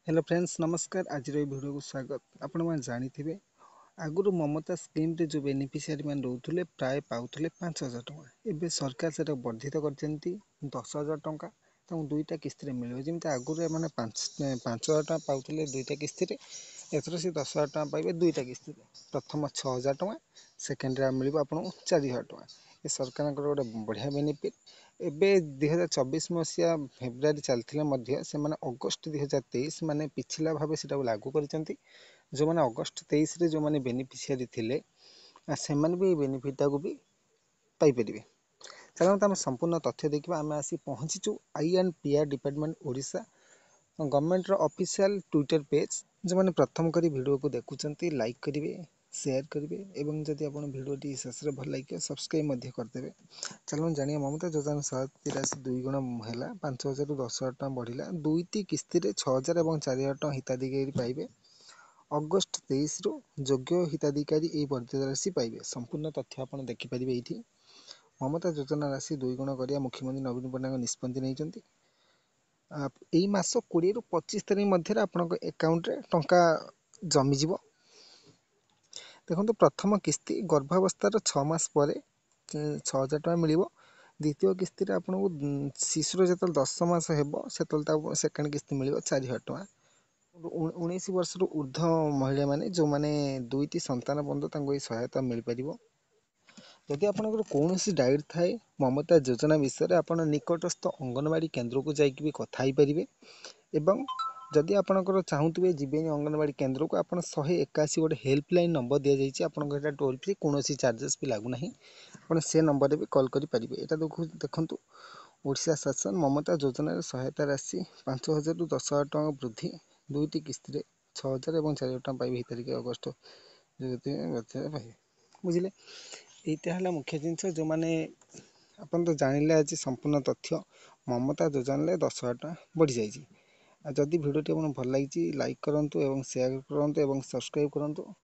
Hello friends नमस्कार। आज video को स्वागत। आपण मैंने जानी आगुरी ममता स्कीम रे जो बेनिफिशियरी मैंने रोते प्राय पाते 5,000 टका। एवं सरकार से वर्धित कर 10,000 टका दुईटा किस्ती मिले जमी आगुरी मैंने 5,000 टका पाते दुईटा किस्ती एथर से 10,000 टका पाइबे दुईटा किस्ती। प्रथम 6,000 टका सेकेंड मिल आपको 4,000 टका। ये सरकार गोटे बढ़िया बेनिफिट। एवं 2024 मसीहा फेब्रुआरी चलते से अगस्ट 2023 माने पिछला भाव से लागू कर जो मैंने अगस्ट 23 रे जो मैंने बेनिफिशियरी थिले से भी बेनिफिट को भी पाइपर। चलते आम संपूर्ण तथ्य देखा। आम आसी पहुँचीचु INPR department Odisha government official Twitter page. जो मैंने प्रथम करी वीडियो को देखुंत लाइक करेंगे शेयर करेंगे एवं जदि आप वीडियो शेष में भल लगे सब्सक्राइब करदे। चलो जानिए ममता योजना सहायता राशि 2 गुण है 5,000 ରୁ 10,000 टका बढ़ला। दुईटी किस्ती 6,000 और 4,000 टका हिताधिकारी पाइबे। अगस्ट 23 रु योग्य हिताधिकारी ये वर्धित राशि पाइबे। संपूर्ण तथ्य आप देखिपारे ये ममता योजना राशि 2 गुण करिया मुख्यमंत्री नवीन पट्टनायक निष्पत्ति नहीं। यही मास 20 ରୁ 25 तारीख मध्य आपण एकाउंट रे टंका जमीज। देखो प्रथम किस्ती गर्भावस्थार 6 मास पर 6,000 टका मिल। द्वितीय किस्ती आपको शिशुर जो 10 मास हो सेकेंड किस्ती मिल 4,000 टका। 19 वर्ष ऊर्ध्व महिला माने जो माने दुईटी संतान पर्यंत सहायता मिल पार। जदि आपंकर कौन डाउट थाए ममता योजना विषय में आप निकटस्थ अंगनवाड़ी केन्द्र को जाकि कथा पारे। एवं जदि आपंकर चाहूबे जीवेनि अंगनवाड़ी केन्द्र को आप 181 गोटे हेल्पलाइन नंबर दि जाइए। आपंकर टोल फ्री कौन चार्जेस भी लगुना। आप से नंबर भी कॉल करेंगे। यहाँ देखु ओडिशा शासन ममता योजना सहायता राशि 5,000 ରୁ 10,000 टका वृद्धि दुईटी किस्ती 6,000 और 4,000 टका पाइबे हिताधिकारी अगस्ट बुझे। यहाँ है मुख्य जिनस जो मैंने आप तो जानिले आज संपूर्ण तथ्य ममता योजना 10,000 टका बढ़ी जाइए। जदि वीडियो भल लगी लाइक करूँ और शेयर करूँ और सब्सक्राइब करूँ।